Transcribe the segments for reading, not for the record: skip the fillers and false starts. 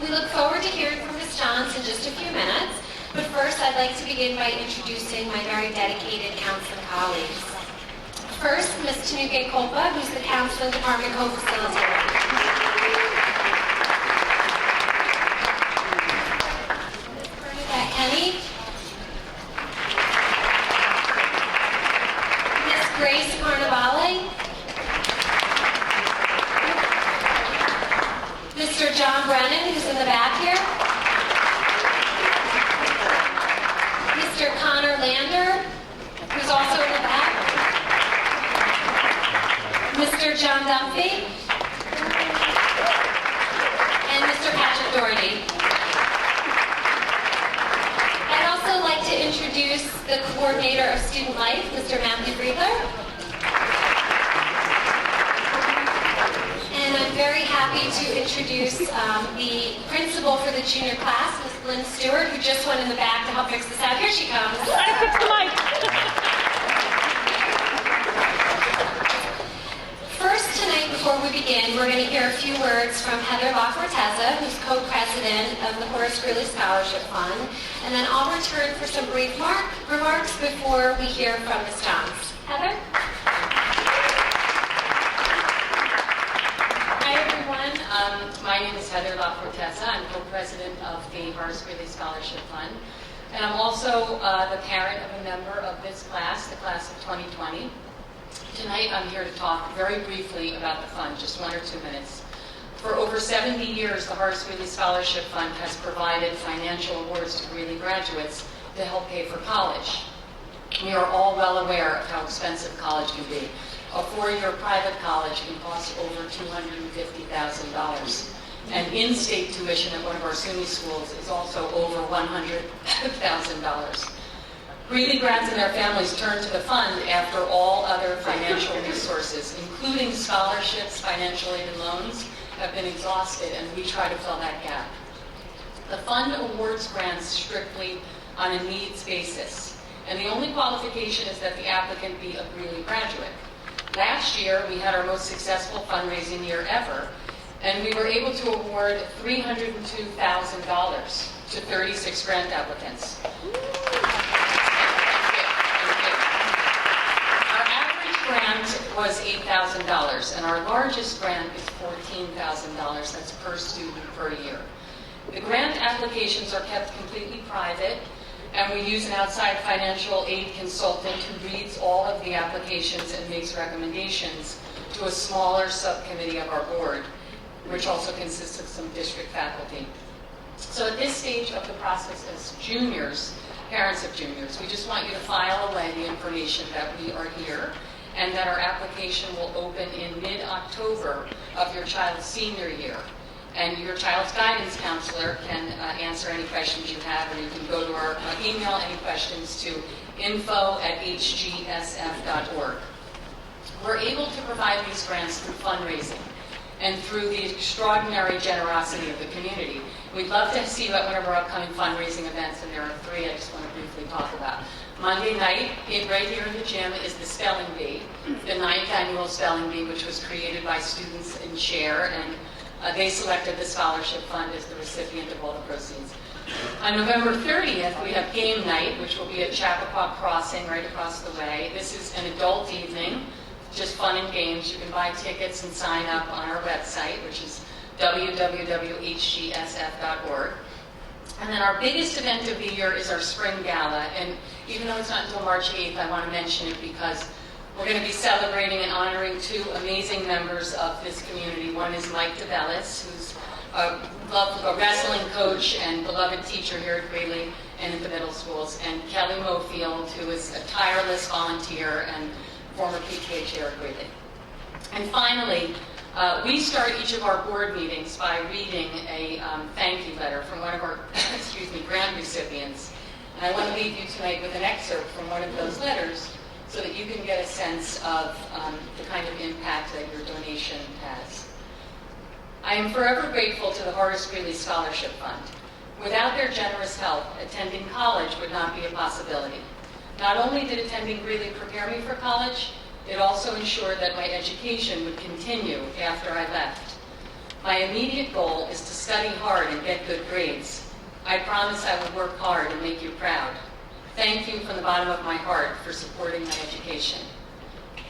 We look forward to hearing from Ms. Johns in just a few minutes, but first I'd like to begin by introducing my very dedicated counseling colleagues. First, Ms. Tanuke Kolpa, who's the Counseling Department Co-Facilitator. Ms. Bernadette Kenny. Ms. Grace Carnavale. Mr. John Brennan, who's in the back here. Mr. Connor Lander, who's also in the back. Mr. John Dunphy. And Mr. Patrick Doherty. I'd also like to introduce the Coordinator of Student Life, Mr. Matthew Friedler. And I'm very happy to introduce the principal for the junior class, Ms. Lynn Stewart, who just went in the back to help fix this out. Here she comes. I fixed the mic. First, tonight, before we begin, we're going to hear a few words from Heather LaFortezza, who's co-president of the Horace Greeley Scholarship Fund, and then I'll return for some brief remarks before we hear from Ms. Johns. Heather? My name is Heather LaFortezza. I'm co-president of the Horace Greeley Scholarship Fund. And I'm also the parent of a member of this class, the class of 2020. Tonight I'm here to talk very briefly about the fund, just 1 or 2 minutes. For over 70 years, the Horace Greeley Scholarship Fund has provided financial awards to Greeley graduates to help pay for college. We are all well aware of how expensive college can be. A 4-year private college can cost over $250,000. And in-state tuition at one of our SUNY schools is also over $100,000. Greeley grads and their families turn to the fund after all other financial resources, including scholarships, financial aid, and loans, have been exhausted, and we try to fill that gap. The fund awards grants strictly on a needs basis, and the only qualification is that the applicant be a Greeley graduate. Last year, we had our most successful fundraising year ever, and we were able to award $302,000 to 36 grant applicants. Our average grant was $8,000, and our largest grant is $14,000. That's per student per year. The grant applications are kept completely private, and we use an outside financial aid consultant who reads all of the applications and makes recommendations to a smaller subcommittee of our board, which also consists of some district faculty. So at this stage of the process as juniors, parents of juniors, we just want you to file away the information that we are here and that our application will open in mid-October of your child's senior year. And your child's guidance counselor can answer any questions you have, or you can go to our email any questions to info@hgsf.org. We're able to provide these grants through fundraising and through the extraordinary generosity of the community. We'd love to see you at one of our upcoming fundraising events, and there are 3 I just want to briefly talk about. Monday night, right here in the gym, is the Spelling Bee, the 9th annual Spelling Bee, which was created by students in Chair, and they selected the scholarship fund as the recipient of all the proceeds. On November 30th, we have game night, which will be at Chappaqua Crossing right across the way. This is an adult evening, just fun and games. You can buy tickets and sign up on our website, which is www.hgsf.org. And then our biggest event of the year is our spring gala. And even though it's not until March 8th, I want to mention it because we're going to be celebrating and honoring 2 amazing members of this community. One is Mike DeBellis, who's a wrestling coach and beloved teacher here at Greeley and at the middle schools, and Kelly Mofield, who is a tireless volunteer and former PTA chair at Greeley. And finally, we start each of our board meetings by reading a thank you letter from one of our grant recipients. And I want to leave you tonight with an excerpt from one of those letters, so that you can get a sense of the kind of impact that your donation has. I am forever grateful to the Horace Greeley Scholarship Fund. Without their generous help, attending college would not be a possibility. Not only did attending Greeley prepare me for college, it also ensured that my education would continue after I left. My immediate goal is to study hard and get good grades. I promise I will work hard and make you proud. Thank you from the bottom of my heart for supporting my education.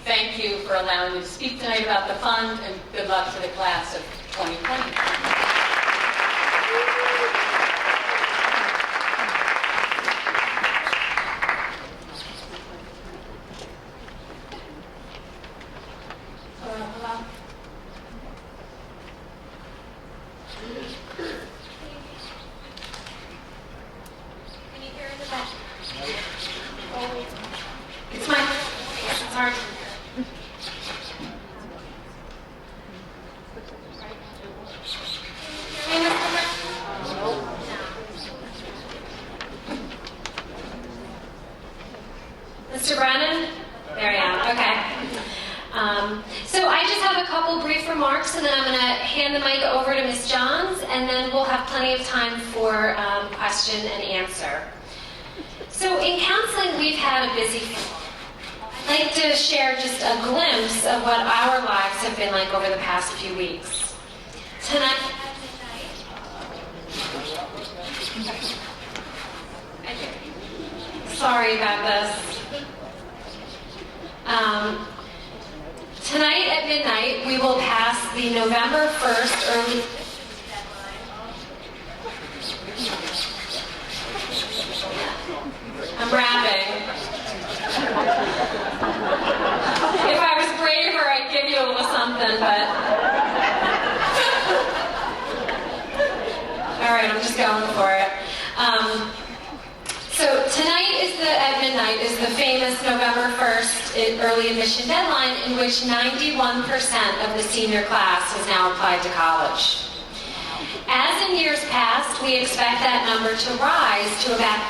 Thank you for allowing me to speak tonight about the fund, and good luck to the class of 2020. Can you hear in the back? It's my... It's hard. Mr. Brennan? There you are. Okay. So I just have a couple brief remarks, and then I'm going to hand the mic over to Ms. Johns, and then we'll have plenty of time for question and answer. So in counseling, we've had a busy fall. I'd like to share just a glimpse of what our lives have been like over the past few weeks. Tonight, sorry about this. Tonight at midnight, we will pass the November 1st early I'm rapping. If I was braver, I'd give you a little something, but... All right, I'm just going for it. So tonight at midnight is the famous November 1st early admission deadline, in which 91% of the senior class has now applied to college. As in years past, we expect that number to rise to about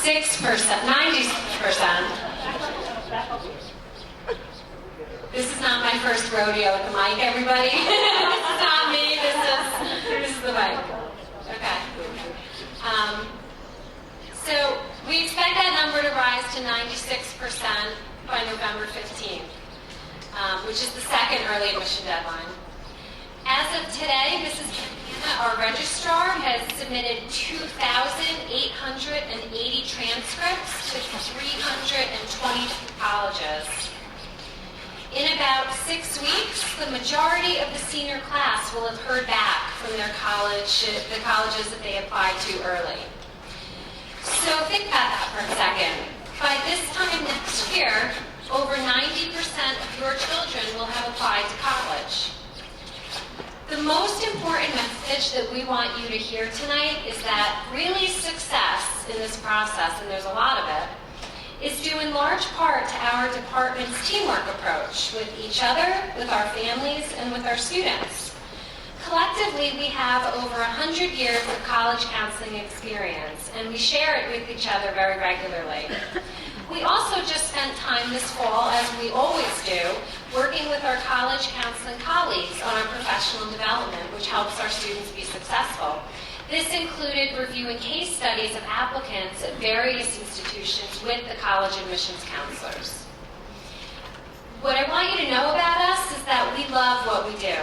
6%, 90%. This is not my first rodeo with the mic, everybody. This is not me, this is the mic. Okay. So we expect that number to rise to 96% by November 15th, which is the second early admission deadline. As of today, Mrs. Our registrar has submitted 2,880 transcripts to 322 colleges. In about 6 weeks, the majority of the senior class will have heard back from their the colleges that they applied to early. So think about that for a second. By this time next year, over 90% of your children will have applied to college. The most important message that we want you to hear tonight is that really success in this process, and there's a lot of it, is due in large part to our department's teamwork approach with each other, with our families, and with our students. Collectively, we have over 100 years of college counseling experience, and we share it with each other very regularly. We also just spent time this fall, as we always do, working with our college counseling colleagues on our professional development, which helps our students be successful. This included reviewing case studies of applicants at various institutions with the college admissions counselors. What I want you to know about us is that we love what we do.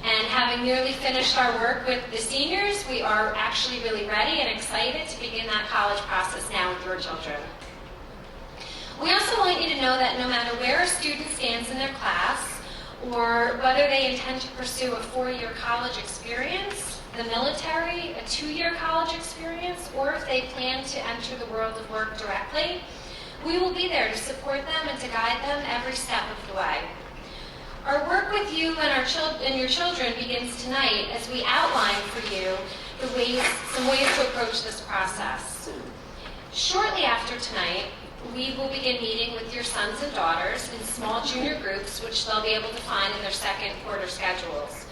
And having nearly finished our work with the seniors, we are actually really ready and excited to begin that college process now with your children. We also want you to know that no matter where a student stands in their class, or whether they intend to pursue a 4-year college experience, the military, a 2-year college experience, or if they plan to enter the world of work directly, we will be there to support them and to guide them every step of the way. Our work with you and your children begins tonight as we outline for you some ways to approach this process. Shortly after tonight, we will begin meeting with your sons and daughters in small junior groups, which they'll be able to find in their second quarter schedules.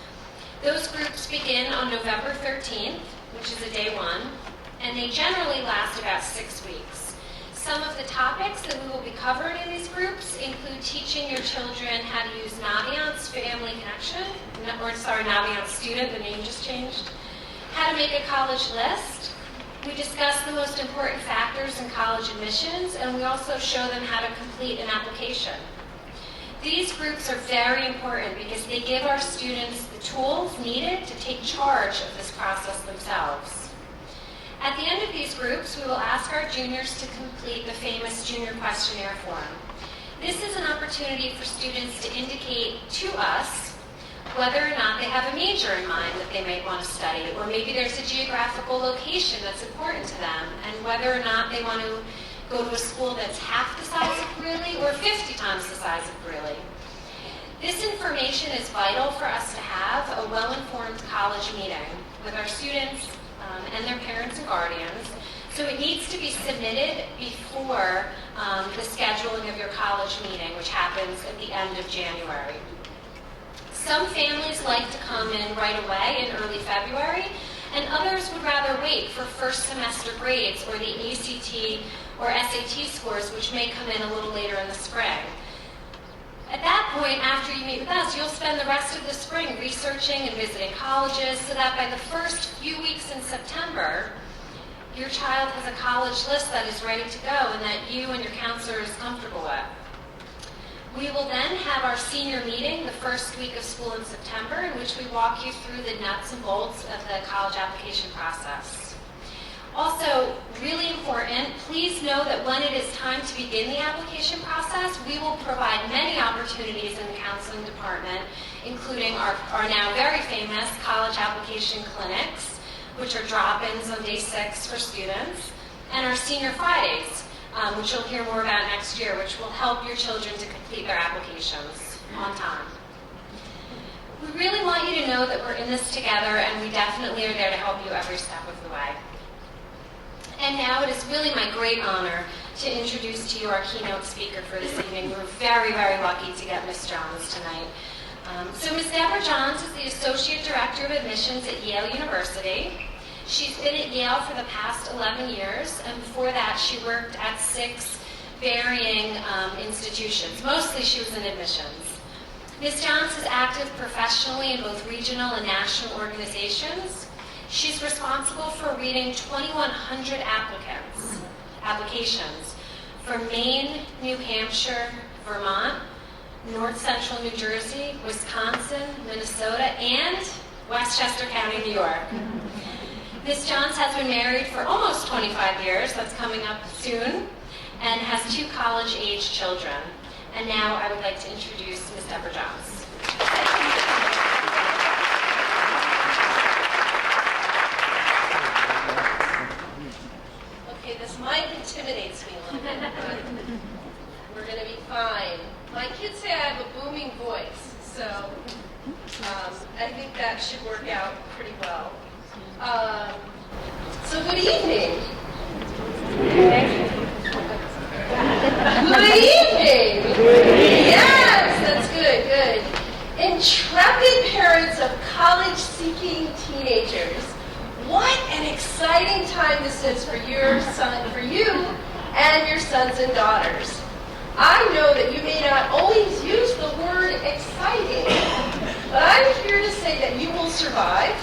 Those groups begin on November 13th, which is a day 1, and they generally last about 6 weeks. Some of the topics that we will be covered in these groups include teaching your children how to use Naviance Family Connection, Naviance Student, the name just changed, how to make a college list. We discuss the most important factors in college admissions, and we also show them how to complete an application. These groups are very important because they give our students the tools needed to take charge of this process themselves. At the end of these groups, we will ask our juniors to complete the famous junior questionnaire form. This is an opportunity for students to indicate to us whether or not they have a major in mind that they might want to study, or maybe there's a geographical location that's important to them, and whether or not they want to go to a school that's half the size of Greeley or 50 times the size of Greeley. This information is vital for us to have a well-informed college meeting with our students and their parents and guardians. So it needs to be submitted before the scheduling of your college meeting, which happens at the end of January. Some families like to come in right away in early February, and others would rather wait for first semester grades or the ACT or SAT scores, which may come in a little later in the spring. At that point, after you meet with us, you'll spend the rest of the spring researching and visiting colleges so that by the first few weeks in September, your child has a college list that is ready to go and that you and your counselor is comfortable with. We will then have our senior meeting the first week of school in September, in which we walk you through the nuts and bolts of the college application process. Also, really important, please know that when it is time to begin the application process, we will provide many opportunities in the counseling department, including our now very famous college application clinics, which are drop-ins on day 6 for students, and our Senior Fridays, which you'll hear more about next year, which will help your children to complete their applications on time. We really want you to know that we're in this together, and we definitely are there to help you every step of the way. And now it is really my great honor to introduce to you our keynote speaker for this evening. We're very, very lucky to get Ms. Johns tonight. So Ms. Debra Johns is the Associate Director of Admissions at Yale University. She's been at Yale for the past 11 years, and before that she worked at 6 varying institutions. Mostly she was in admissions. Ms. Johns is active professionally in both regional and national organizations. She's responsible for reading 2,100 applications from Maine, New Hampshire, Vermont, North Central New Jersey, Wisconsin, Minnesota, and Westchester County, New York. Ms. Johns has been married for almost 25 years, that's coming up soon, and has 2 college-age children. And now I would like to introduce Ms. Debra Johns. Okay, this mic intimidates me a little bit, but we're going to be fine. My kids say I have a booming voice, so I think that should work out pretty well. So good evening. Good evening. Yes, that's good, good. Intrepid parents of college-seeking teenagers. What an exciting time this is for you and your sons and daughters. I know that you may not always use the word exciting, but I'm here to say that you will survive.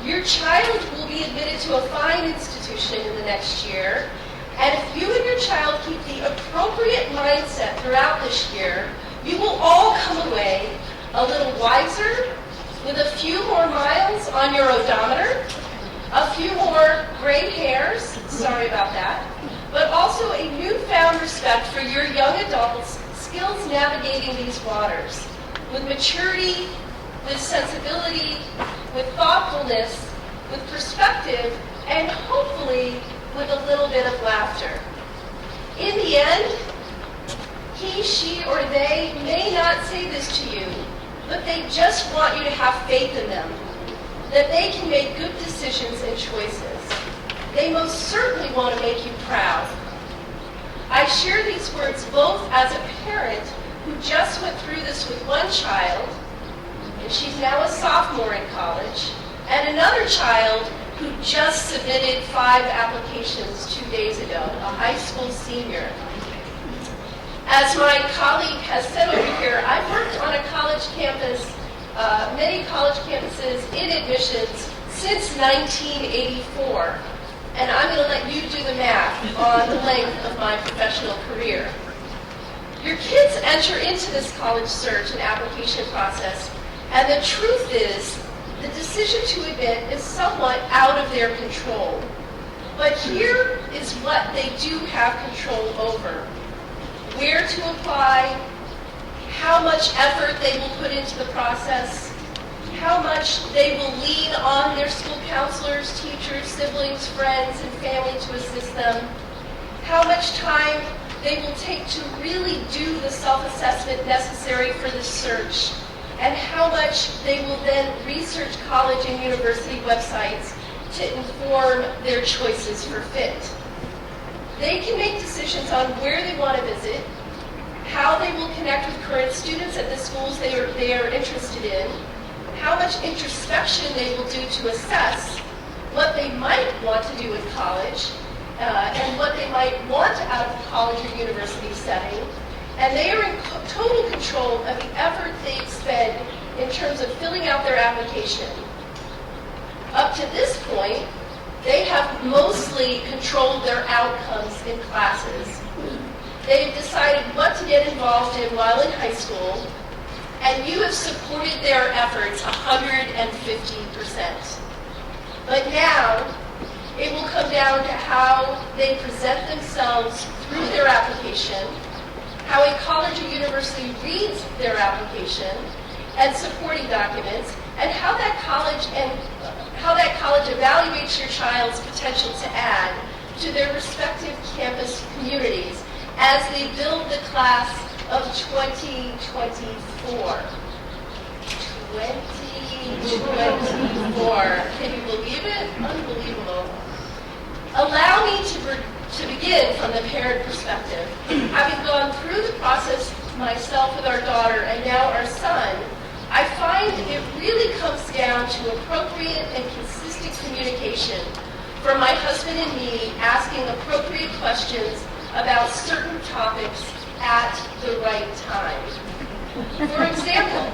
Your child will be admitted to a fine institution in the next year, and if you and your child keep the appropriate mindset throughout this year, you will all come away a little wiser, with a few more miles on your odometer, a few more gray hairs, sorry about that, but also a newfound respect for your young adults' skills navigating these waters, with maturity, with sensibility, with thoughtfulness, with perspective, and hopefully with a little bit of laughter. In the end, he, she, or they may not say this to you, but they just want you to have faith in them, that they can make good decisions and choices. They most certainly want to make you proud. I share these words both as a parent who just went through this with one child, and she's now a sophomore in college, and another child who just submitted 5 applications 2 days ago, a high school senior. As my colleague has said over here, I've worked on a college campus, many college campuses in admissions since 1984. And I'm going to let you do the math on the length of my professional career. Your kids enter into this college search and application process, and the truth is, the decision to admit is somewhat out of their control. But here is what they do have control over: where to apply, how much effort they will put into the process, how much they will lean on their school counselors, teachers, siblings, friends, and family to assist them, how much time they will take to really do the self-assessment necessary for the search, and how much they will then research college and university websites to inform their choices for fit. They can make decisions on where they want to visit, how they will connect with current students at the schools they are interested in, how much introspection they will do to assess what they might want to do in college, and what they might want out of a college or university setting. And they are in total control of the effort they expend in terms of filling out their application. Up to this point, they have mostly controlled their outcomes in classes. They've decided what to get involved in while in high school, and you have supported their efforts 150%. But now, it will come down to how they present themselves through their application, how a college or university reads their application and supporting documents, and how that college evaluates your child's potential to add to their respective campus communities as they build the class of 2024. 2024. Can you believe it? Unbelievable. Allow me to begin from the parent perspective. Having gone through the process myself with our daughter and now our son, I find it really comes down to appropriate and consistent communication from my husband and me asking appropriate questions about certain topics at the right time. For example,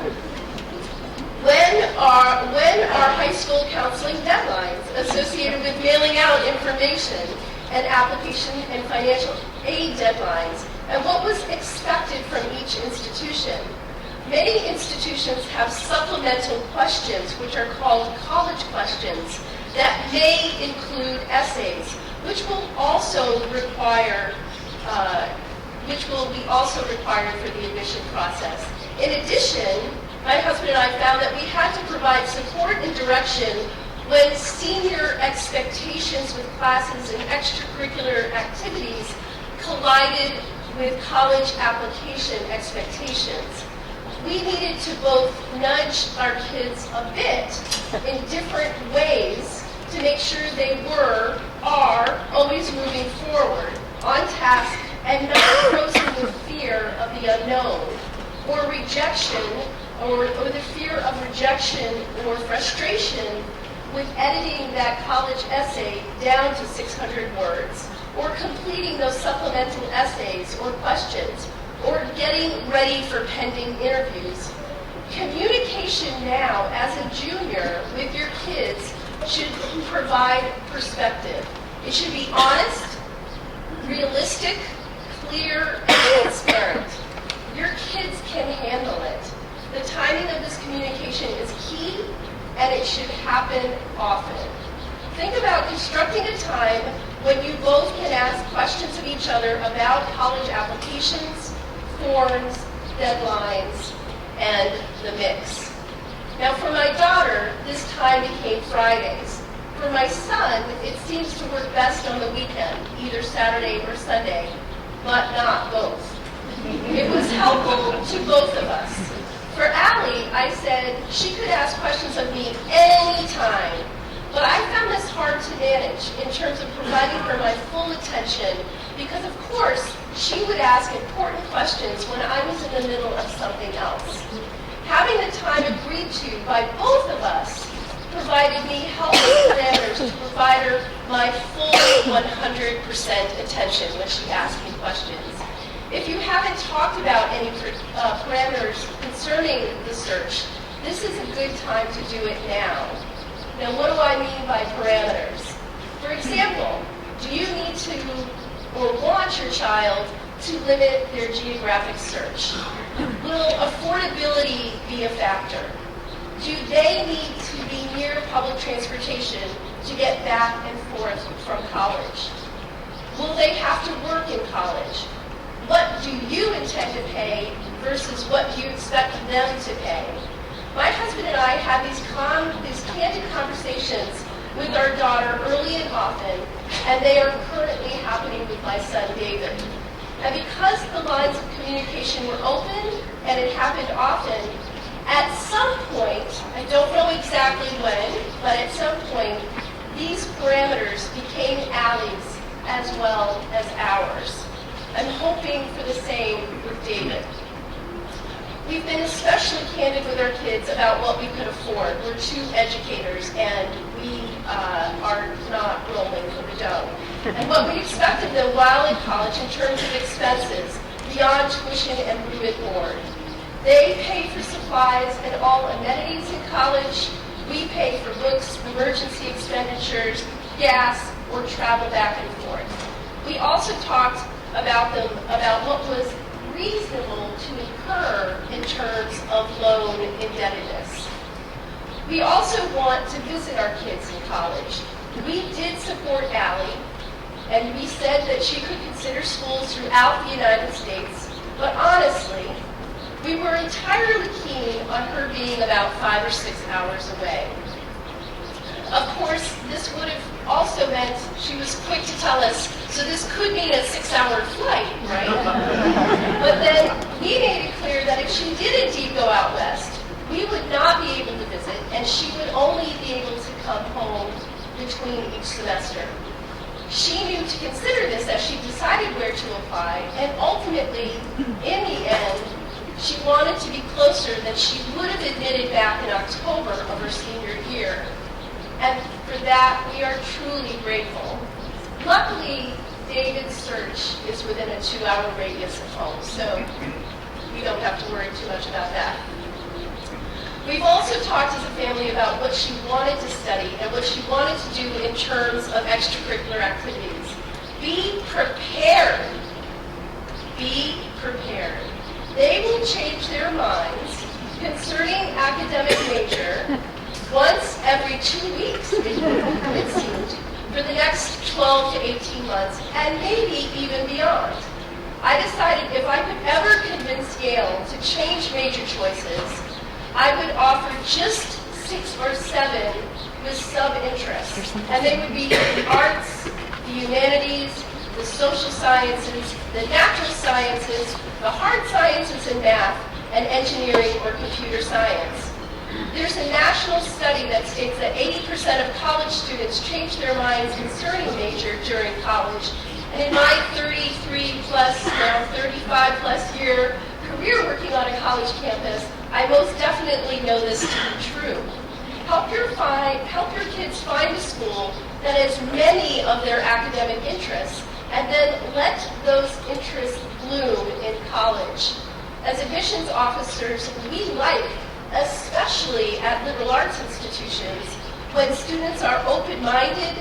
when are high school counseling deadlines associated with mailing out information and application and financial aid deadlines, and what was expected from each institution? Many institutions have supplemental questions, which are called college questions, that may include essays, which will be also required for the admission process. In addition, my husband and I found that we had to provide support and direction when senior expectations with classes and extracurricular activities collided with college application expectations. We needed to both nudge our kids a bit in different ways to make sure they are always moving forward, on task, and not frozen with fear of the unknown, or rejection, or the fear of rejection or frustration with editing that college essay down to 600 words, or completing those supplemental essays or questions, or getting ready for pending interviews. Communication now, as a junior with your kids, should provide perspective. It should be honest, realistic, clear, and transparent. Your kids can handle it. The timing of this communication is key, and it should happen often. Think about constructing a time when you both can ask questions of each other about college applications, forms, deadlines, and the mix. Now, for my daughter, this time became Fridays. For my son, it seems to work best on the weekend, either Saturday or Sunday, but not both. It was helpful to both of us. For Allie, I said she could ask questions of me anytime, but I found this hard to manage in terms of providing her my full attention because, of course, she would ask important questions when I was in the middle of something else. Having the time agreed to by both of us provided me helpful parameters to provide her my full 100% attention when she asked me questions. If you haven't talked about any parameters concerning the search, this is a good time to do it now. Now, what do I mean by parameters? For example, do you need to or want your child to limit their geographic search? Will affordability be a factor? Do they need to be near public transportation to get back and forth from college? Will they have to work in college? What do you intend to pay versus what you expect them to pay? My husband and I have these candid conversations with our daughter early and often, and they are currently happening with my son David. And because the lines of communication were open and it happened often, at some point, I don't know exactly when, but at some point, these parameters became Allie's as well as ours. I'm hoping for the same with David. We've been especially candid with our kids about what we could afford. We're two educators, and we are not rolling in the dough. And what we expect of them while in college in terms of expenses, beyond tuition and room and board. They pay for supplies and all amenities in college. We pay for books, emergency expenditures, gas, or travel back and forth. We also talked about what was reasonable to incur in terms of loan indebtedness. We also want to visit our kids in college. We did support Allie, and we said that she could consider schools throughout the United States, but honestly, we were entirely keen on her being about 5 or 6 hours away. Of course, this would have also meant she was quick to tell us, so this could mean a 6-hour flight, right? But then we made it clear that if she did indeed go out west, we would not be able to visit, and she would only be able to come home between each semester. She knew to consider this as she decided where to apply, and ultimately, in the end, she wanted to be closer than she would have admitted back in October of her senior year. And for that, we are truly grateful. Luckily, David's search is within a 2-hour radius of home, so we don't have to worry too much about that. We've also talked as a family about what she wanted to study and what she wanted to do in terms of extracurricular activities. Be prepared. Be prepared. They will change their minds concerning academic major once every 2 weeks, it seemed, for the next 12 to 18 months, and maybe even beyond. I decided if I could ever convince Yale to change major choices, I would offer just 6 or 7 with sub-interests, and they would be the arts, the humanities, the social sciences, the natural sciences, the hard sciences and math, and engineering or computer science. There's a national study that states that 80% of college students change their minds concerning major during college. And in my 33 plus, now 35 plus year career working on a college campus, I most definitely know this to be true. Help your kids find a school that has many of their academic interests, and then let those interests bloom in college. As admissions officers, we like, especially at liberal arts institutions, when students are open-minded,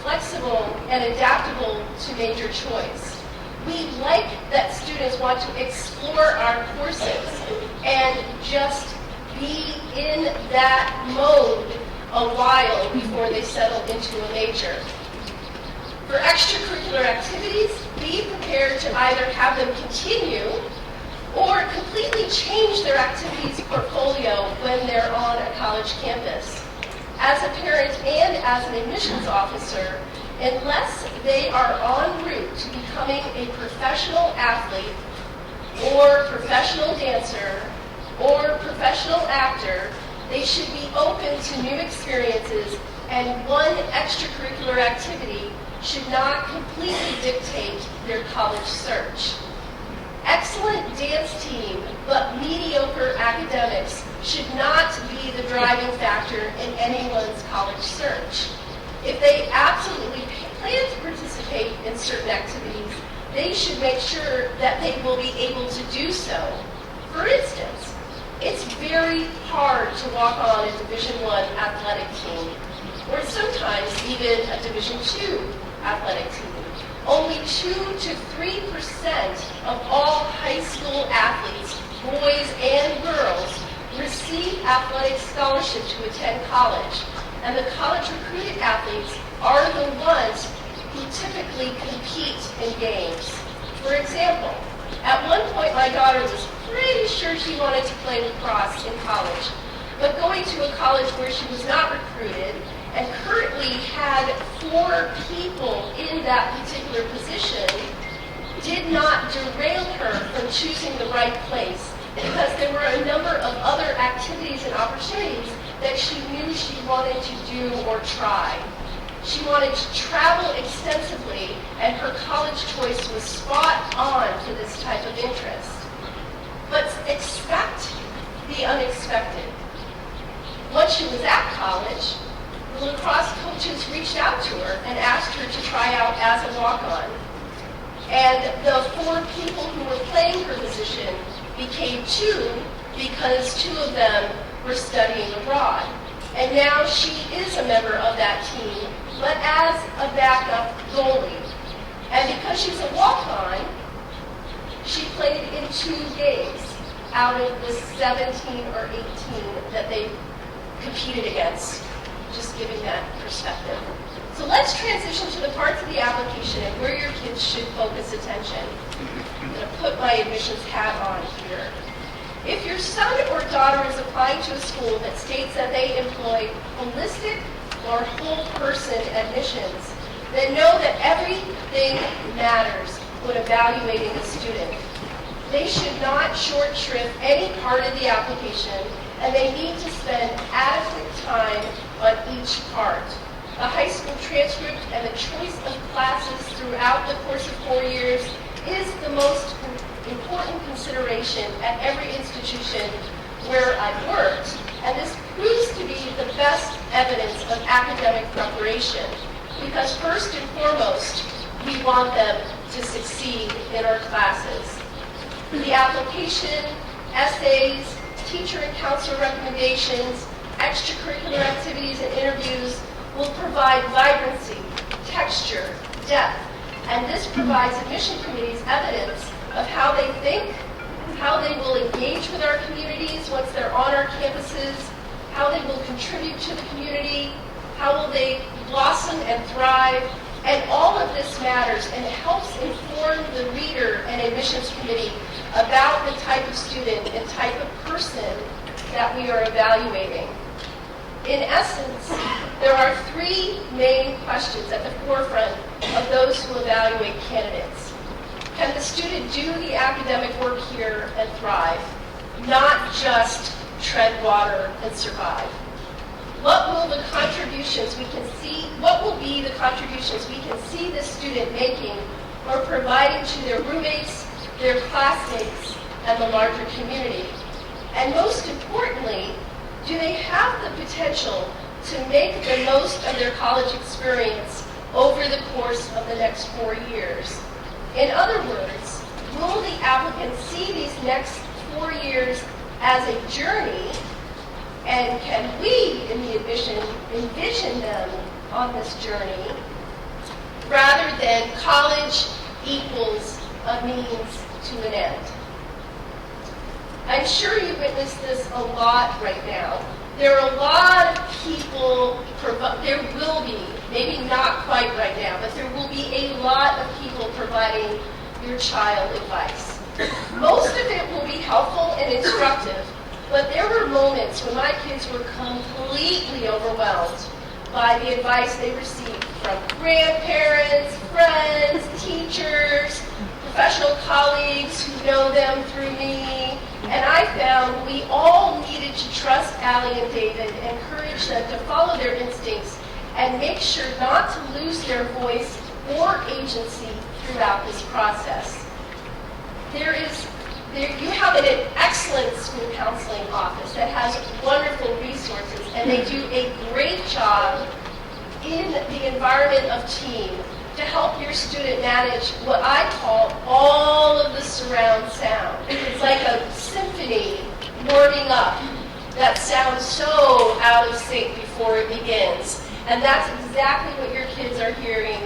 flexible, and adaptable to major choice. We like that students want to explore our courses and just be in that mode a while before they settle into a major. For extracurricular activities, be prepared to either have them continue or completely change their activities portfolio when they're on a college campus. As a parent and as an admissions officer, unless they are en route to becoming a professional athlete or professional dancer or professional actor, they should be open to new experiences, and one extracurricular activity should not completely dictate their college search. Excellent dance team, but mediocre academics should not be the driving factor in anyone's college search. If they absolutely plan to participate in certain activities, they should make sure that they will be able to do so. For instance, it's very hard to walk on a Division I athletic team, or sometimes even a Division II athletic team. Only 2 to 3% of all high school athletes, boys and girls, receive athletic scholarship to attend college. And the college recruited athletes are the ones who typically compete in games. For example, at one point my daughter was pretty sure she wanted to play lacrosse in college, but going to a college where she was not recruited and currently had 4 people in that particular position did not derail her from choosing the right place, because there were a number of other activities and opportunities that she knew she wanted to do or try. She wanted to travel extensively, and her college choice was spot on for this type of interest. But expect the unexpected. Once she was at college, the lacrosse coaches reached out to her and asked her to try out as a walk-on. And the 4 people who were playing her position became 2 because 2 of them were studying abroad. And now she is a member of that team, but as a backup goalie. And because she's a walk-on, she played in 2 games out of the 17 or 18 that they competed against. Just giving that perspective. So let's transition to the parts of the application and where your kids should focus attention. I'm going to put my admissions hat on here. If your son or daughter is applying to a school that states that they employ holistic or whole person admissions, then know that everything matters when evaluating a student. They should not short shrift any part of the application, and they need to spend adequate time on each part. A high school transcript and the choice of classes throughout the course of 4 years is the most important consideration at every institution where I've worked, and this proves to be the best evidence of academic preparation, because first and foremost, we want them to succeed in our classes. The application, essays, teacher and counselor recommendations, extracurricular activities and interviews will provide vibrancy, texture, depth, and this provides admission committees evidence of how they think, how they will engage with our communities once they're on our campuses, how they will contribute to the community, how will they blossom and thrive, and all of this matters and helps inform the reader and admissions committee about the type of student and type of person that we are evaluating. In essence, there are 3 main questions at the forefront of those who evaluate candidates. Can the student do the academic work here and thrive, not just tread water and survive? What will be the contributions we can see the student making or providing to their roommates, their classmates, and the larger community? And most importantly, do they have the potential to make the most of their college experience over the course of the next 4 years? In other words, will the applicant see these next 4 years as a journey, and can we, in the admission, envision them on this journey, rather than college equals a means to an end? I'm sure you witness this a lot right now. There are a lot of people, there will be, maybe not quite right now, but there will be a lot of people providing your child advice. Most of it will be helpful and instructive, but there were moments when my kids were completely overwhelmed by the advice they received from grandparents, friends, teachers, professional colleagues who know them through me, and I found we all needed to trust Allie and David, encourage them to follow their instincts, and make sure not to lose their voice or agency throughout this process. You have an excellent school counseling office that has wonderful resources, and they do a great job in the environment of team to help your student manage what I call all of the surround sound. It's like a symphony warming up that sounds so out of sync before it begins. And that's exactly what your kids are hearing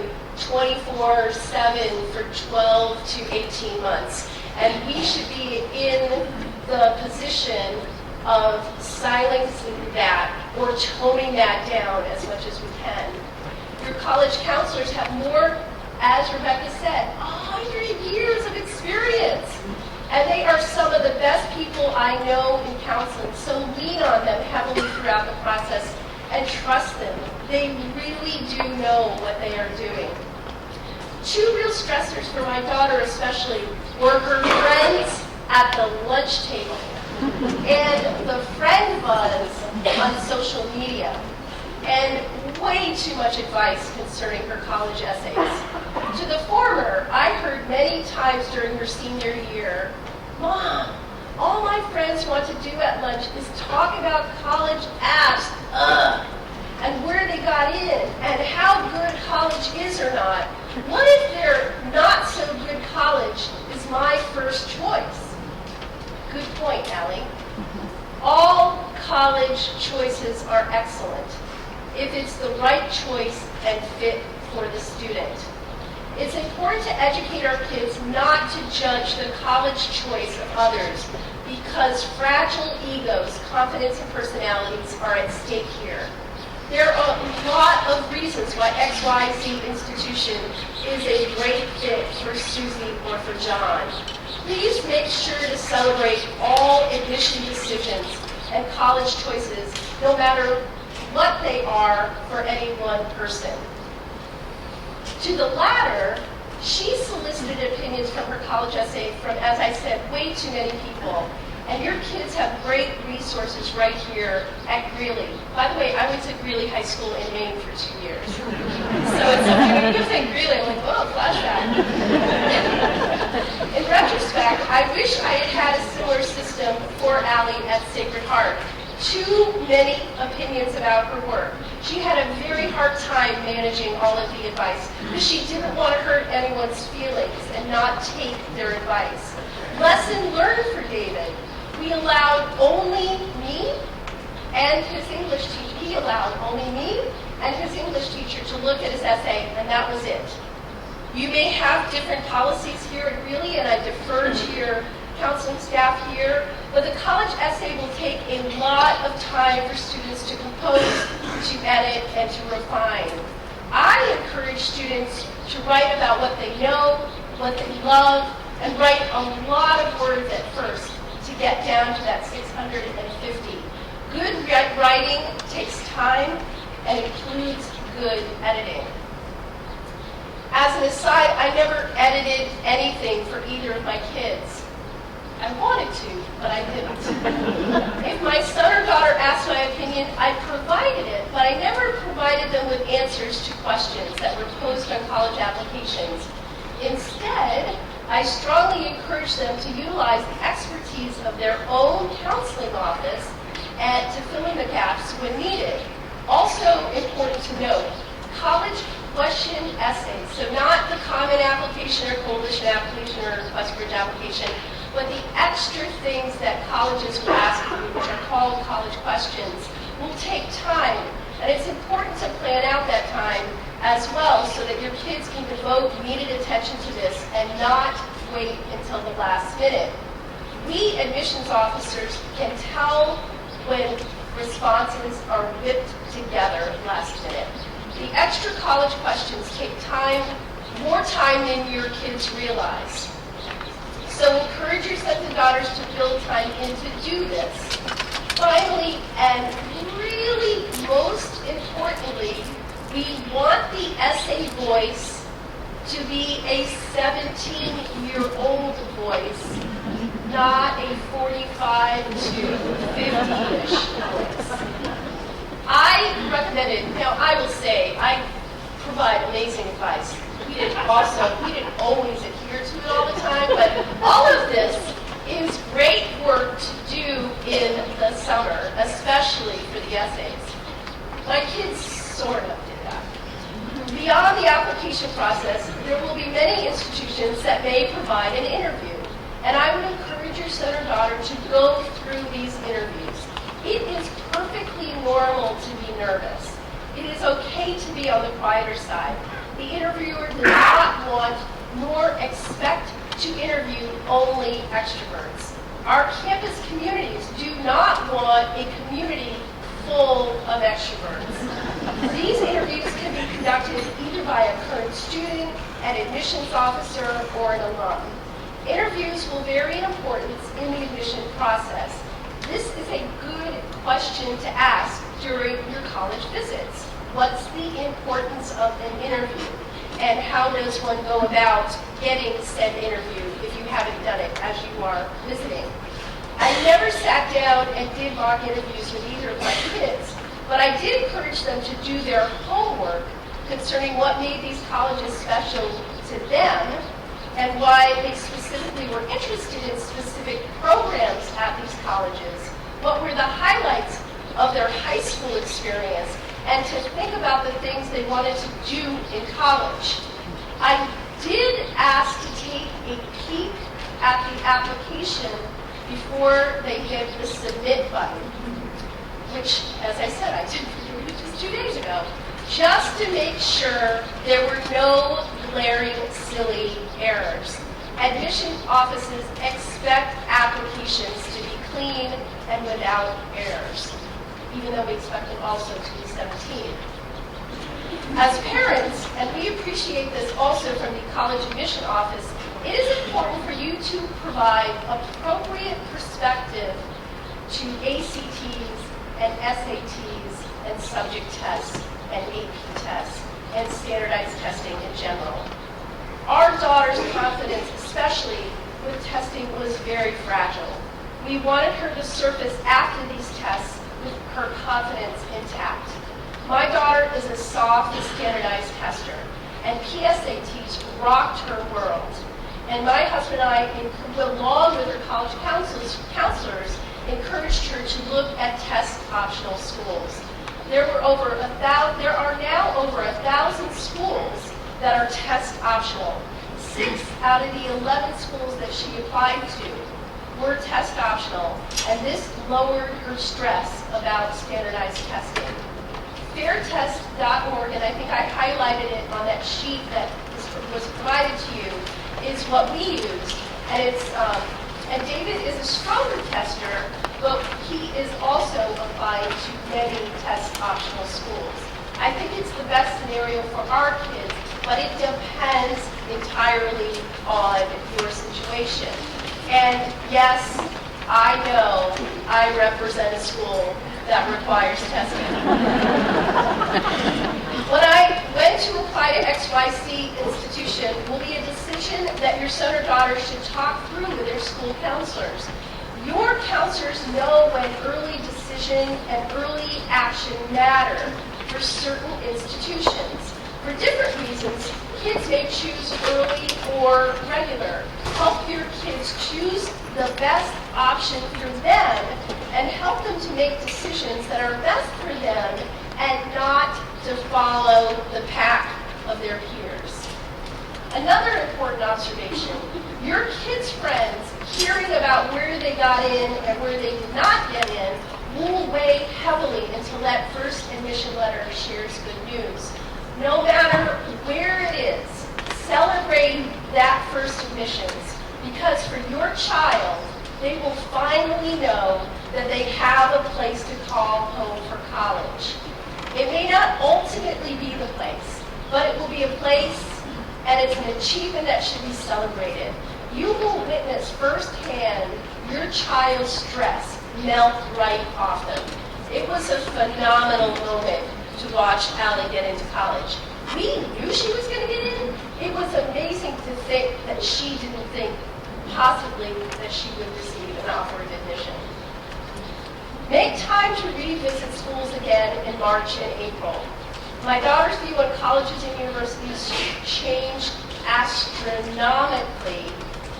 24/7 for 12 to 18 months. And we should be in the position of silencing that or toning that down as much as we can. Your college counselors have more, as Rebecca said, 100 years of experience. And they are some of the best people I know in counseling. So lean on them heavily throughout the process and trust them. They really do know what they are doing. Two real stressors for my daughter especially were her friends at the lunch table and the friend buzz on social media, and way too much advice concerning her college essays. To the former, I heard many times during her senior year, "Mom, all my friends want to do at lunch is talk about college apps, and where they got in, and how good college is or not. What if their not so good college is my first choice?" Good point, Allie. All college choices are excellent if it's the right choice and fit for the student. It's important to educate our kids not to judge the college choice of others because fragile egos, confidence, and personalities are at stake here. There are a lot of reasons why XYZ institution is a great fit for Susie or for John. Please make sure to celebrate all admission decisions and college choices, no matter what they are for any one person. To the latter, she solicited opinions from her college essay from, as I said, way too many people. And your kids have great resources right here at Greeley. By the way, I went to Greeley High School in Maine for 2 years. So it's when you say Greeley, I'm like, whoa, flashback. In retrospect, I wish I had had a similar system for Allie at Sacred Heart. Too many opinions about her work. She had a very hard time managing all of the advice because she didn't want to hurt anyone's feelings and not take their advice. Lesson learned for David. We allowed only me and his English teacher. He allowed only me and his English teacher to look at his essay, and that was it. You may have different policies here at Greeley, and I defer to your counseling staff here, but the college essay will take a lot of time for students to compose, to edit, and to refine. I encourage students to write about what they know, what they love, and write a lot of words at first to get down to that 650. Good writing takes time and includes good editing. As an aside, I never edited anything for either of my kids. I wanted to, but I didn't. If my son or daughter asked my opinion, I provided it, but I never provided them with answers to questions that were posed on college applications. Instead, I strongly encourage them to utilize the expertise of their own counseling office and to fill in the gaps when needed. Also important to note, college question essays, so not the common application or coalition application or Westbridge application, but the extra things that colleges will ask you, which are called college questions, will take time. And it's important to plan out that time as well so that your kids can devote needed attention to this and not wait until the last minute. We admissions officers can tell when responses are whipped together last minute. The extra college questions take time, more time than your kids realize. So encourage your sons and daughters to build time in to do this. Finally, and really most importantly, we want the essay voice to be a 17-year-old voice, not a 45 to 50-ish voice. I recommend it. Now, I will say, I provide amazing advice. We didn't always adhere to it all the time, but all of this is great work to do in the summer, especially for the essays. My kids sort of did that. Beyond the application process, there will be many institutions that may provide an interview, and I would encourage your son or daughter to go through these interviews. It is perfectly normal to be nervous. It is okay to be on the quieter side. The interviewer does not want nor expect to interview only extroverts. Our campus communities do not want a community full of extroverts. These interviews can be conducted either by a current student, an admissions officer, or an alum. Interviews will vary in importance in the admission process. This is a good question to ask during your college visits. What's the importance of an interview? And how does one go about getting said interview if you haven't done it as you are visiting? I never sat down and did mock interviews with either of my kids, but I did encourage them to do their homework concerning what made these colleges special to them and why they specifically were interested in specific programs at these colleges, what were the highlights of their high school experience, and to think about the things they wanted to do in college. I did ask to take a peek at the application before they hit the submit button, which, as I said, I did for you just 2 days ago, just to make sure there were no glaring, silly errors. Admission offices expect applications to be clean and without errors, even though we expect them also to be 17. As parents, and we appreciate this also from the college admission office, it is important for you to provide appropriate perspective to ACTs and SATs and subject tests and AP tests and standardized testing in general. Our daughter's confidence, especially with testing, was very fragile. We wanted her to surface after these tests with her confidence intact. My daughter is a soft, standardized tester, and PSATs rocked her world. And my husband and I, along with her college counselors, encouraged her to look at test-optional schools. There are now over 1,000 schools that are test-optional. 6 out of the 11 schools that she applied to were test-optional, and this lowered her stress about standardized testing. Fairtest.org, and I think I highlighted it on that sheet that was provided to you, is what we use. And David is a stronger tester, but he is also applying to many test-optional schools. I think it's the best scenario for our kids, but it depends entirely on your situation. And yes, I know I represent a school that requires testing. When I went to apply to XYZ institution will be a decision that your son or daughter should talk through with their school counselors. Your counselors know when early decision and early action matter for certain institutions. For different reasons, kids may choose early or regular. Help your kids choose the best option for them and help them to make decisions that are best for them and not to follow the pack of their peers. Another important observation, your kids' friends hearing about where they got in and where they did not get in will weigh heavily until that first admission letter shares good news. No matter where it is, celebrate that first admissions, because for your child, they will finally know that they have a place to call home for college. It may not ultimately be the place, but it will be a place, and it's an achievement that should be celebrated. You will witness firsthand your child's stress melt right off them. It was a phenomenal moment to watch Allie get into college. We knew she was going to get in. It was amazing to think that she didn't think possibly that she would receive an offer of admission. Make time to revisit schools again in March and April. My daughter's view on colleges and universities changed astronomically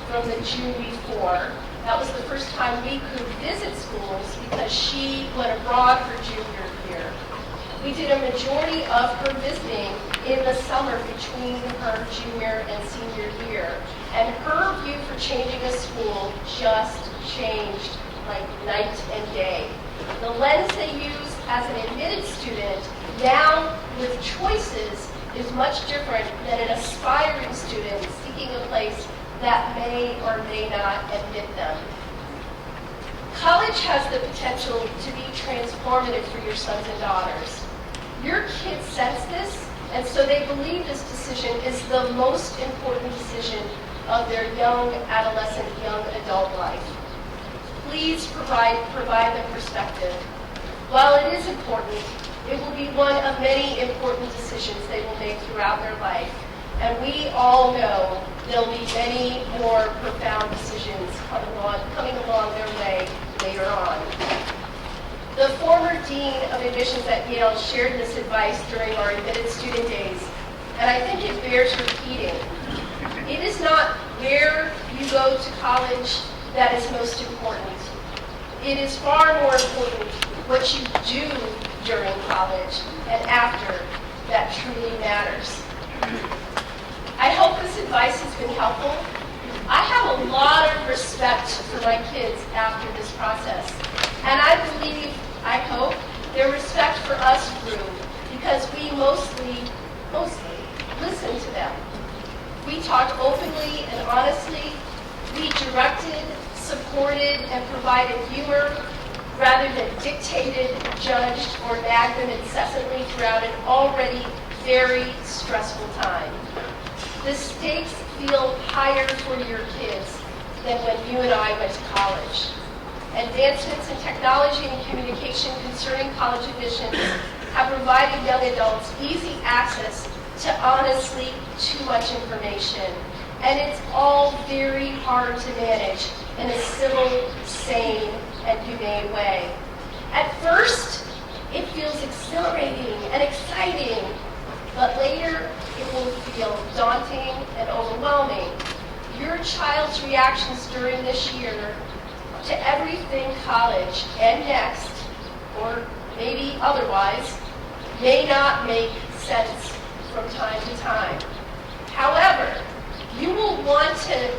from the June before. That was the first time we could visit schools because she went abroad for junior year. We did a majority of her visiting in the summer between her junior and senior year. And her view for changing a school just changed like night and day. The lens they use as an admitted student, now with choices, is much different than an aspiring student seeking a place that may or may not admit them. College has the potential to be transformative for your sons and daughters. Your kids sense this, and so they believe this decision is the most important decision of their young adolescent, young adult life. Please provide the perspective. While it is important, it will be one of many important decisions they will make throughout their life. And we all know there'll be many more profound decisions coming along their way later on. The former Dean of Admissions at Yale shared this advice during our admitted student days, and I think it bears repeating. It is not where you go to college that is most important. It is far more important what you do during college and after that truly matters. I hope this advice has been helpful. I have a lot of respect for my kids after this process, and I believe, I hope, their respect for us grew because we mostly listened to them. We talked openly and honestly. We directed, supported, and provided humor rather than dictated, judged, or nagged them incessantly throughout an already very stressful time. The stakes feel higher for your kids than when you and I went to college. Advancements in technology and communication concerning college admissions have provided young adults easy access to honestly too much information. And it's all very hard to manage in a civil, sane, and humane way. At first, it feels exhilarating and exciting, but later it will feel daunting and overwhelming. Your child's reactions during this year to everything college and next, or maybe otherwise, may not make sense from time to time. However, you will want to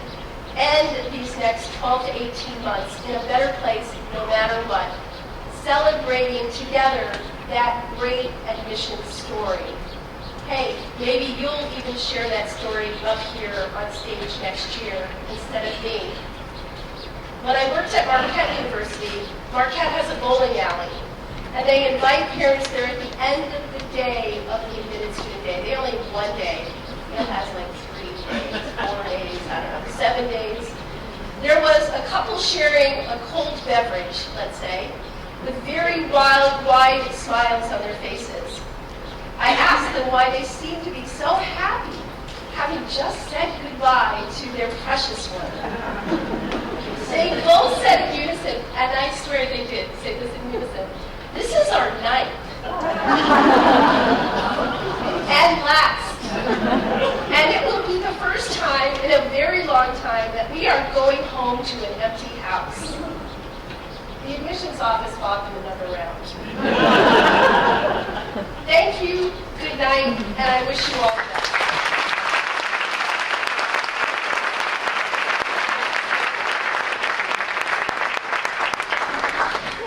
end these next 12 to 18 months in a better place no matter what, celebrating together that great admissions story. Hey, maybe you'll even share that story up here on stage next year instead of me. When I worked at Marquette University, Marquette has a bowling alley, and they invite parents there at the end of the day of the admitted student day. They only have one day. It has like 3 days, 4 days, I don't know, 7 days. There was a couple sharing a cold beverage, let's say, with very wild, wide smiles on their faces. I asked them why they seemed to be so happy, having just said goodbye to their precious one. They both said in unison, and I swear they did say this in unison, "This is our night." And last. And it will be the first time in a very long time that we are going home to an empty house. The admissions office bought them another round. Thank you, good night, and I wish you all the best.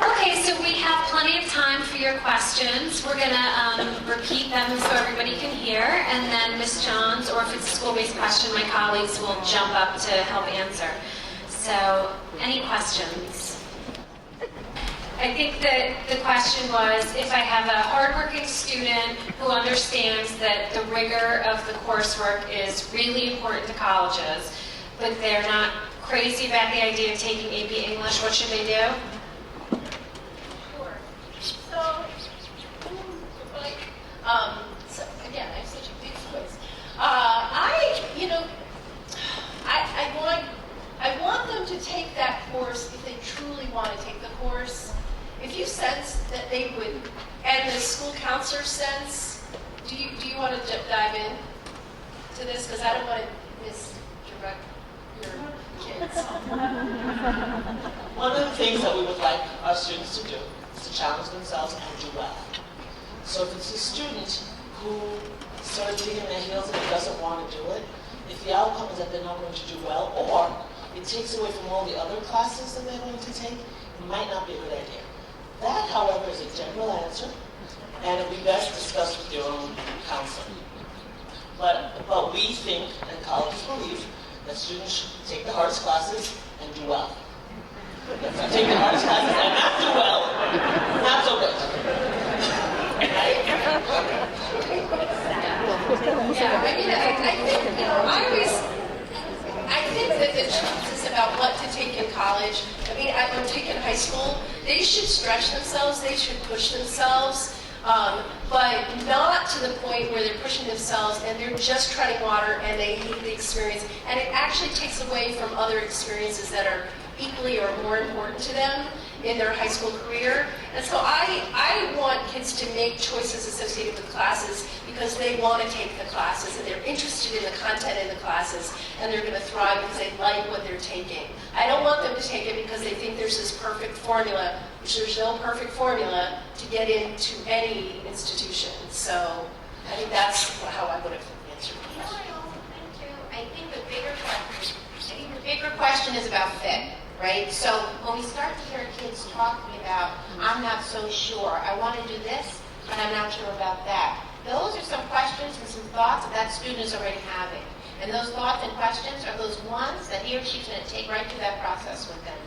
Okay, so we have plenty of time for your questions. We're going to repeat them so everybody can hear, and then Ms. Johns, or if it's a school-based question, my colleagues will jump up to help answer. So, any questions? I think that the question was, if I have a hardworking student who understands that the rigor of the coursework is really important to colleges, but they're not crazy about the idea of taking AP English, what should they do? So again, I have such a big voice. I want them to take that course if they truly want to take the course. If you sense that they would, and the school counselor sense, do you want to dive in to this? Because I don't want to misdirect your kids. One of the things that we would like our students to do is to challenge themselves and do well. So if it's a student who starts digging their heels and doesn't want to do it, if the outcome is that they're not going to do well, or it takes away from all the other classes that they're going to take, it might not be a good idea. That, however, is a general answer, and it will be best discussed with your own counselor. But we think, and colleges believe, that students should take the hardest classes and do well. If you take the hardest classes and not do well, not so good. Right? Yeah, I mean, I think, I think that the choices about what to take in college, I mean, I'm taking high school, they should stretch themselves, they should push themselves, but not to the point where they're pushing themselves and they're just treading water and they hate the experience, and it actually takes away from other experiences that are equally or more important to them in their high school career. And so I want kids to make choices associated with classes because they want to take the classes and they're interested in the content in the classes and they're going to thrive because they like what they're taking. I don't want them to take it because they think there's this perfect formula, which there's no perfect formula to get into any institution. So I think that's how I would have answered the question. I think the bigger question is about fit. Right? So when we start to hear kids talking about, I'm not so sure, I want to do this, but I'm not sure about that. Those are some questions and some thoughts that student is already having. And those thoughts and questions are those ones that he or she's going to take right through that process with them.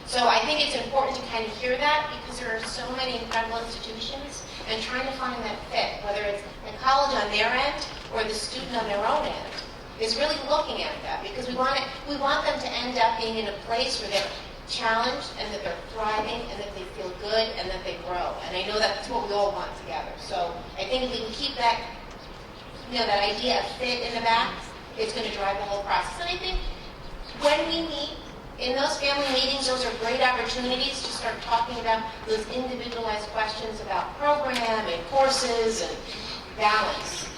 So I think it's important to kind of hear that because there are so many incredible institutions and trying to find that fit, whether it's the college on their end or the student on their own end, is really looking at that because we want them to end up being in a place where they're challenged and that they're thriving and that they feel good and that they grow. And I know that's what we all want together. So I think if we can keep that, that idea of fit in the back, it's going to drive the whole process. And I think when we meet in those family meetings, those are great opportunities to start talking about those individualized questions about program and courses and balance.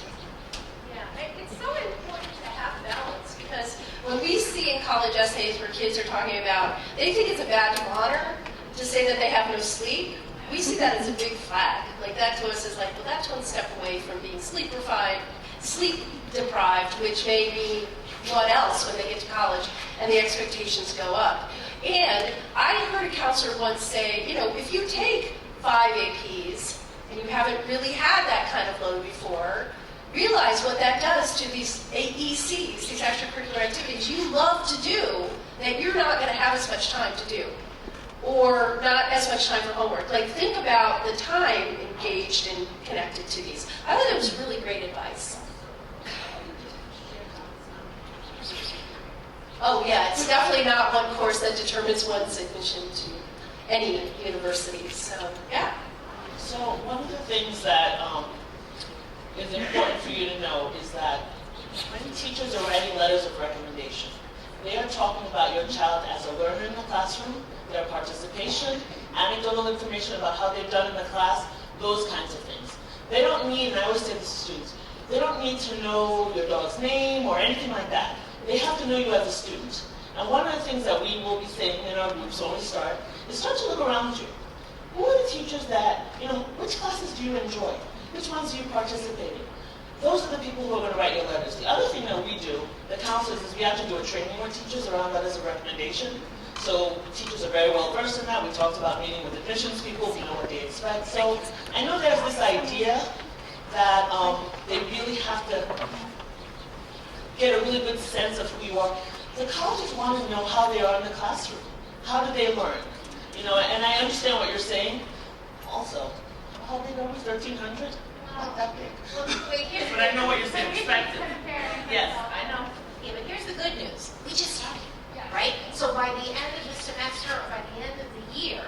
Yeah, it's so important to have balance because when we see in college essays where kids are talking about, they think it's a badge of honor to say that they have no sleep. We see that as a big flag. Like that to us is like, well, that's one step away from being sleep deprived, which may be what else when they get to college and the expectations go up. And I heard a counselor once say, if you take 5 APs and you haven't really had that kind of load before, realize what that does to these AECs, these extracurricular activities you love to do that you're not going to have as much time to do, or not as much time for homework. Like, think about the time engaged and connected to these. I thought that was really great advice. Oh yeah, it's definitely not one course that determines one's admission to any university. So yeah. So one of the things that is important for you to know is that when teachers are writing letters of recommendation, they are talking about your child as a learner in the classroom, their participation, anecdotal information about how they've done in the class, those kinds of things. They don't need, and I always say this to students, they don't need to know your dog's name or anything like that. They have to know you as a student. And one of the things that we will be saying in our groups when we start is start to look around you. Who are the teachers that, which classes do you enjoy? Which ones do you participate in? Those are the people who are going to write your letters. The other thing that we do, the counselors, is we have to do a training with teachers around letters of recommendation. So teachers are very well versed in that. We talked about meeting with admissions people, we know what they expect. So I know there's this idea that they really have to get a really good sense of who you are. The colleges want to know how they are in the classroom. How do they learn? And I understand what you're saying. Also, how big are we? 1,300? Not that big. Well, wait, But I know what you're saying. Expected. Yes, I know. Yeah, but here's the good news. We just started, right? So by the end of the semester or by the end of the year,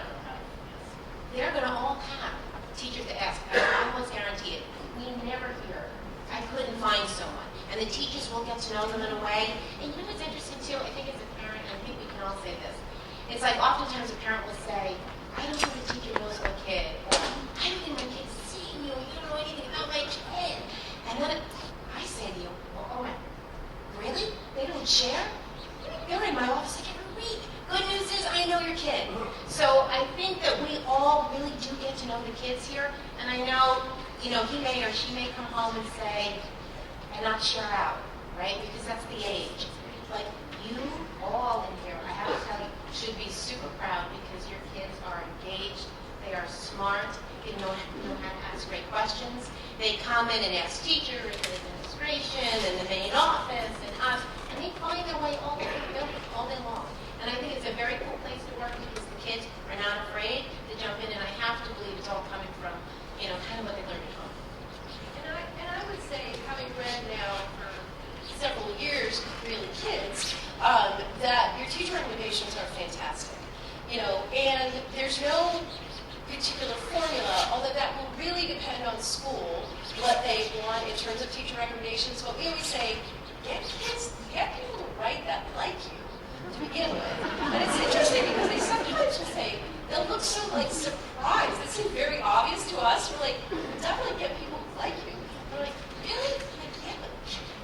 they're going to all have teachers to ask. I almost guarantee it. We never hear, I couldn't find someone. And the teachers will get to know them in a way. And what's interesting too, I think as a parent, and I think we can all say this, it's like oftentimes a parent will say, I don't think the teacher knows my kid. Or, I don't think my kid's seeing you. You don't know anything about my kid. And then I say to you, well, oh my, really? They don't share? They're in my office like every week. Good news is I know your kid. So I think that we all really do get to know the kids here. And I know, he may or she may come home and say, and not share out, right? Because that's the age. But you all in here, I have to tell you, should be super proud because your kids are engaged, they are smart, they know how to ask great questions. They come in and ask teachers, and administration and the main office and us, and they find their way all over the building all day long. And I think it's a very cool place to work because the kids are not afraid to jump in, and I have to believe it's all coming from, kind of what they learned at home. And I would say, having read now for several years, really kids, that your teacher recommendations are fantastic. And there's no particular formula, although that will really depend on school, what they want in terms of teacher recommendations. But we always say, get people to write that like you to begin with. And it's interesting because they sometimes will say, they'll look so surprised. It seems very obvious to us. We're like, definitely get people who like you. We're like, really?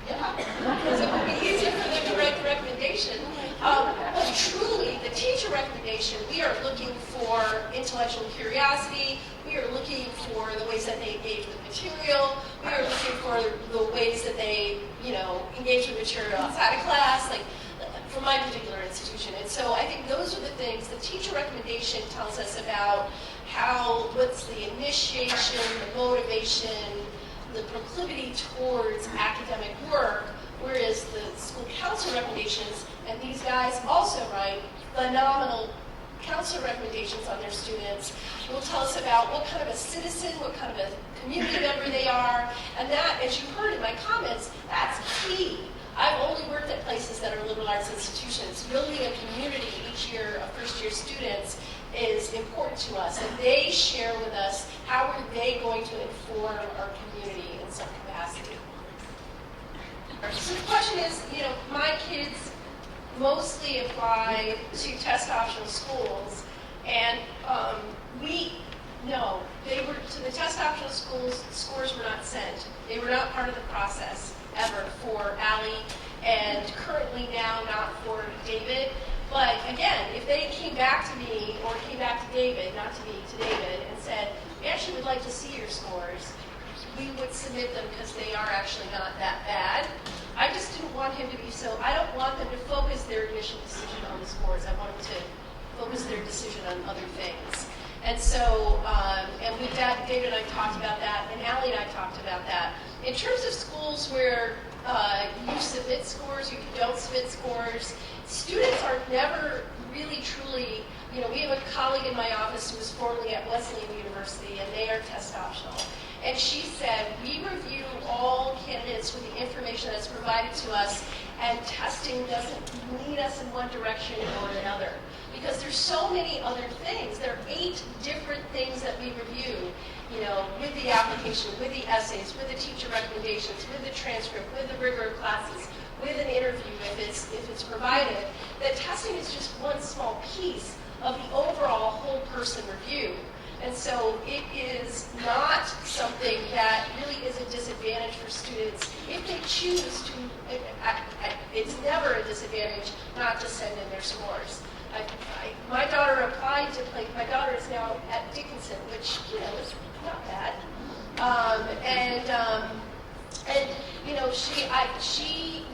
Yeah. Because it would be easier for them to write the recommendation. But truly, the teacher recommendation, we are looking for intellectual curiosity. We are looking for the ways that they engage with material. We are looking for the ways that they, engage with material outside of class, for my particular institution. And so I think those are the things the teacher recommendation tells us about what's the initiation, the motivation, the proclivity towards academic work, whereas the school counselor recommendations, and these guys also write phenomenal counselor recommendations on their students, will tell us about what kind of a citizen, what kind of a community member they are, and that, as you heard in my comments, that's key. I've only worked at places that are liberal arts institutions. Building a community each year of first-year students is important to us, and they share with us how are they going to inform our community in some capacity. So the question is, my kids mostly apply to test optional schools, and the test optional schools, scores were not sent. They were not part of the process ever for Allie, and currently now not for David. But again, if they came back to me or came back to David, not to me, to David, and said, we actually would like to see your scores, we would submit them because they are actually not that bad. I just didn't want him to be I don't want them to focus their admission decision on the scores. I want them to focus their decision on other things. And so, and with that, David and I talked about that, and Allie and I talked about that. In terms of schools where you submit scores, you don't submit scores, students are never really truly, we have a colleague in my office who was formerly at Wesleyan University, and they are test optional. And she said, we review all candidates with the information that's provided to us, and testing doesn't lead us in one direction or another. Because there's so many other things. There are 8 different things that we review, with the application, with the essays, with the teacher recommendations, with the transcript, with the rigor of classes, with an interview if it's provided. That testing is just one small piece of the overall whole person review. And so it is not something that really is a disadvantage for students if they choose to. It's never a disadvantage not to send in their scores. My daughter applied to play. My daughter is now at Dickinson, which is not bad. She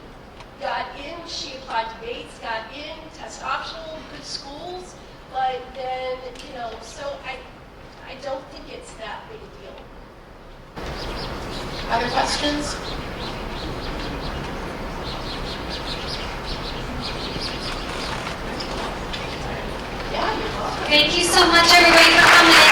got in. She applied to Bates, got in, test optional, good schools. But then so I don't think it's that big a deal. Other questions? Thank you so much, everybody, for coming.